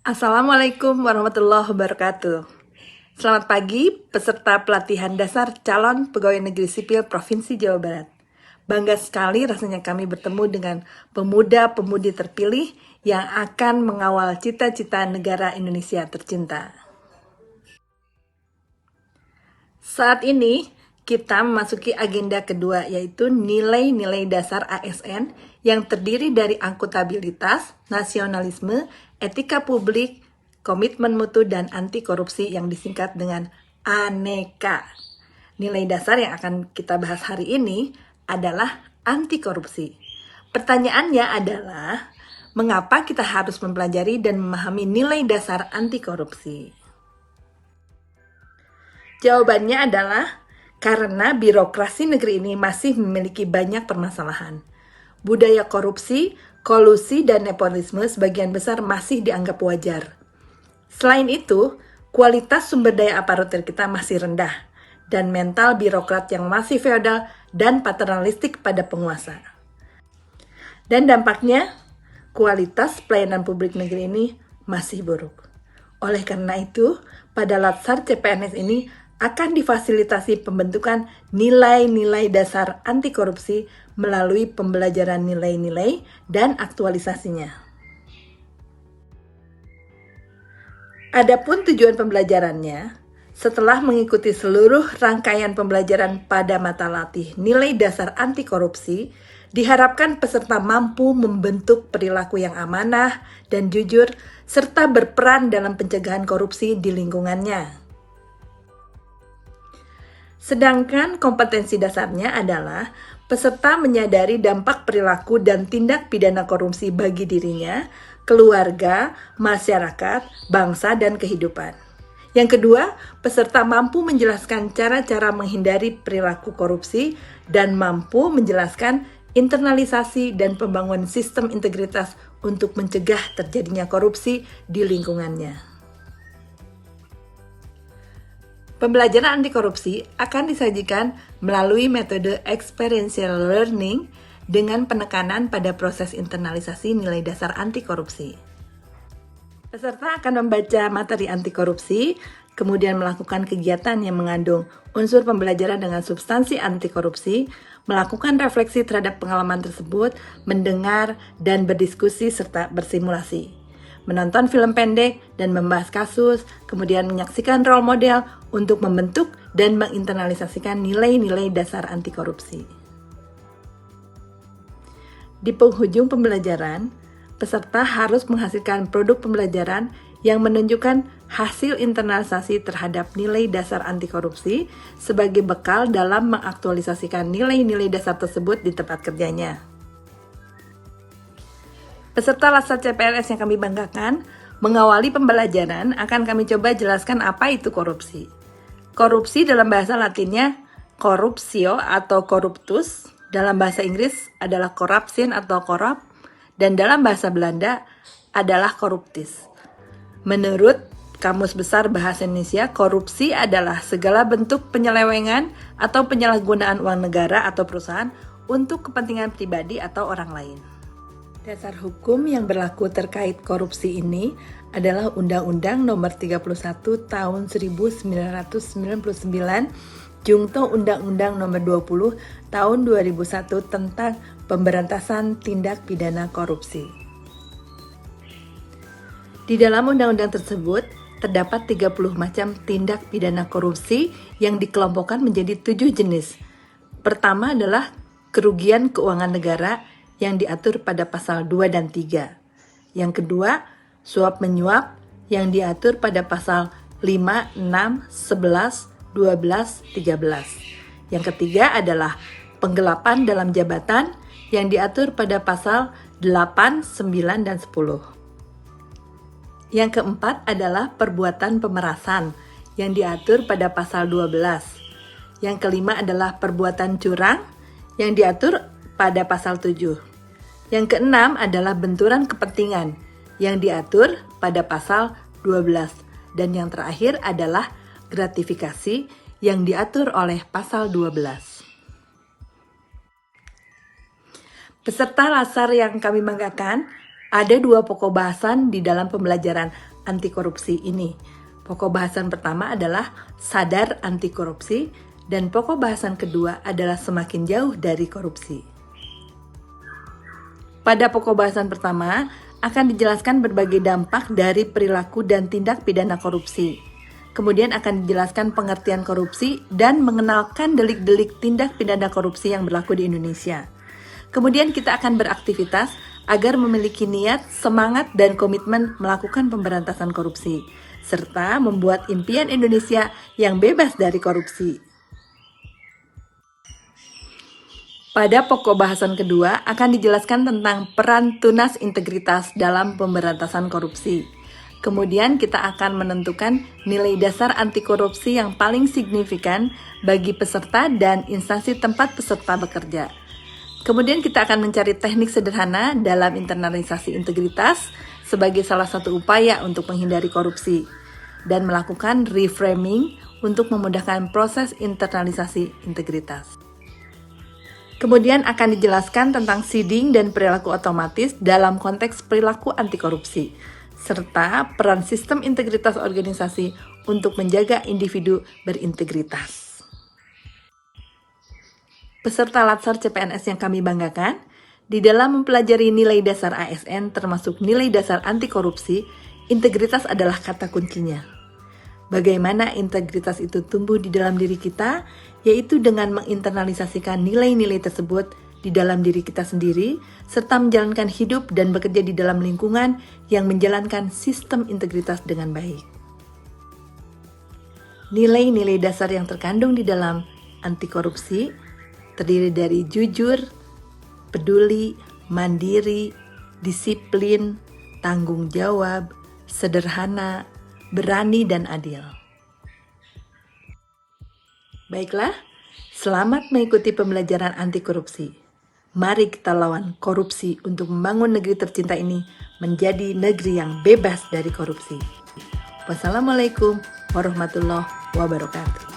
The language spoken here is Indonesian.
Assalamualaikum warahmatullahi wabarakatuh. Selamat pagi peserta pelatihan dasar calon pegawai negeri sipil Provinsi Jawa Barat. Bangga sekali rasanya kami bertemu dengan pemuda-pemudi terpilih yang akan mengawal cita-cita negara Indonesia tercinta. Saat ini kita memasuki agenda kedua, yaitu nilai-nilai dasar ASN yang terdiri dari akuntabilitas, nasionalisme, etika publik, komitmen mutu, dan anti korupsi yang disingkat dengan ANEKA. Nilai dasar yang akan kita bahas hari ini adalah anti korupsi. Pertanyaannya adalah, mengapa kita harus mempelajari dan memahami nilai dasar anti korupsi? Jawabannya adalah karena birokrasi negeri ini masih memiliki banyak permasalahan. Budaya korupsi, kolusi, dan nepotisme sebagian besar masih dianggap wajar. Selain itu, kualitas sumber daya aparatur kita masih rendah, dan mental birokrat yang masih feodal dan paternalistik pada penguasa. Dan dampaknya, kualitas pelayanan publik negeri ini masih buruk. Oleh karena itu, pada Latsar CPNS ini akan difasilitasi pembentukan nilai-nilai dasar anti korupsi melalui pembelajaran nilai-nilai dan aktualisasinya. Adapun tujuan pembelajarannya, setelah mengikuti seluruh rangkaian pembelajaran pada mata latih nilai dasar anti korupsi, diharapkan peserta mampu membentuk perilaku yang amanah dan jujur serta berperan dalam pencegahan korupsi di lingkungannya. Sedangkan kompetensi dasarnya adalah peserta menyadari dampak perilaku dan tindak pidana korupsi bagi dirinya, keluarga, masyarakat, bangsa, dan kehidupan. Yang kedua, peserta mampu menjelaskan cara-cara menghindari perilaku korupsi dan mampu menjelaskan internalisasi dan pembangunan sistem integritas untuk mencegah terjadinya korupsi di lingkungannya. Pembelajaran anti korupsi akan disajikan melalui metode experiential learning dengan penekanan pada proses internalisasi nilai dasar anti korupsi. Peserta akan membaca materi anti korupsi, kemudian melakukan kegiatan yang mengandung unsur pembelajaran dengan substansi anti korupsi, melakukan refleksi terhadap pengalaman tersebut, mendengar dan berdiskusi serta bersimulasi. Menonton film pendek dan membahas kasus, kemudian menyaksikan role model untuk membentuk dan menginternalisasikan nilai-nilai dasar anti korupsi. Di penghujung pembelajaran, peserta harus menghasilkan produk pembelajaran yang menunjukkan hasil internalisasi terhadap nilai dasar anti korupsi sebagai bekal dalam mengaktualisasikan nilai-nilai dasar tersebut di tempat kerjanya. Peserta Latsar CPNS yang kami banggakan, mengawali pembelajaran akan kami coba jelaskan apa itu korupsi. Korupsi dalam bahasa Latinnya corruptio atau corruptus, dalam bahasa Inggris adalah corruption atau corrupt, dan dalam bahasa Belanda adalah corruptis. Menurut Kamus Besar Bahasa Indonesia, korupsi adalah segala bentuk penyelewengan atau penyalahgunaan uang negara atau perusahaan untuk kepentingan pribadi atau orang lain. Dasar hukum yang berlaku terkait korupsi ini adalah Undang-Undang Nomor 31 Tahun 1999, Jungto Undang-Undang Nomor 20 Tahun 2001 tentang Pemberantasan Tindak Pidana Korupsi. Di dalam undang-undang tersebut, terdapat 30 macam tindak pidana korupsi yang dikelompokkan menjadi 7 jenis. Pertama adalah kerugian keuangan negara yang diatur pada pasal 2 dan 3. Yang kedua, suap menyuap yang diatur pada pasal 5, 6, 11, 12, 13. Yang ketiga adalah penggelapan dalam jabatan yang diatur pada pasal 8, 9, dan 10. Yang keempat adalah perbuatan pemerasan yang diatur pada pasal 12. Yang kelima adalah perbuatan curang yang diatur pada pasal 7. Yang keenam adalah benturan kepentingan yang diatur pada pasal 12. Dan yang terakhir adalah gratifikasi yang diatur oleh pasal 12. Peserta Latsar yang kami banggakan, ada 2 pokok bahasan di dalam pembelajaran anti korupsi ini. Pokok bahasan pertama adalah sadar anti korupsi dan pokok bahasan kedua adalah semakin jauh dari korupsi. Pada pokok bahasan pertama akan dijelaskan berbagai dampak dari perilaku dan tindak pidana korupsi. Kemudian akan dijelaskan pengertian korupsi dan mengenalkan delik-delik tindak pidana korupsi yang berlaku di Indonesia. Kemudian kita akan beraktivitas agar memiliki niat, semangat, dan komitmen melakukan pemberantasan korupsi, serta membuat impian Indonesia yang bebas dari korupsi. Pada pokok bahasan kedua akan dijelaskan tentang peran tunas integritas dalam pemberantasan korupsi. Kemudian kita akan menentukan nilai dasar anti korupsi yang paling signifikan bagi peserta dan instansi tempat peserta bekerja. Kemudian kita akan mencari teknik sederhana dalam internalisasi integritas sebagai salah satu upaya untuk menghindari korupsi dan melakukan reframing untuk memudahkan proses internalisasi integritas. Kemudian akan dijelaskan tentang seeding dan perilaku otomatis dalam konteks perilaku anti korupsi, serta peran sistem integritas organisasi untuk menjaga individu berintegritas. Peserta Latsar CPNS yang kami banggakan, di dalam mempelajari nilai dasar ASN termasuk nilai dasar anti korupsi, integritas adalah kata kuncinya. Bagaimana integritas itu tumbuh di dalam diri kita, yaitu dengan menginternalisasikan nilai-nilai tersebut di dalam diri kita sendiri, serta menjalankan hidup dan bekerja di dalam lingkungan yang menjalankan sistem integritas dengan baik. Nilai-nilai dasar yang terkandung di dalam anti korupsi terdiri dari jujur, peduli, mandiri, disiplin, tanggung jawab, sederhana, berani, dan adil. Baiklah, selamat mengikuti pembelajaran anti korupsi. Mari kita lawan korupsi untuk membangun negeri tercinta ini menjadi negeri yang bebas dari korupsi. Wassalamualaikum warahmatullahi wabarakatuh.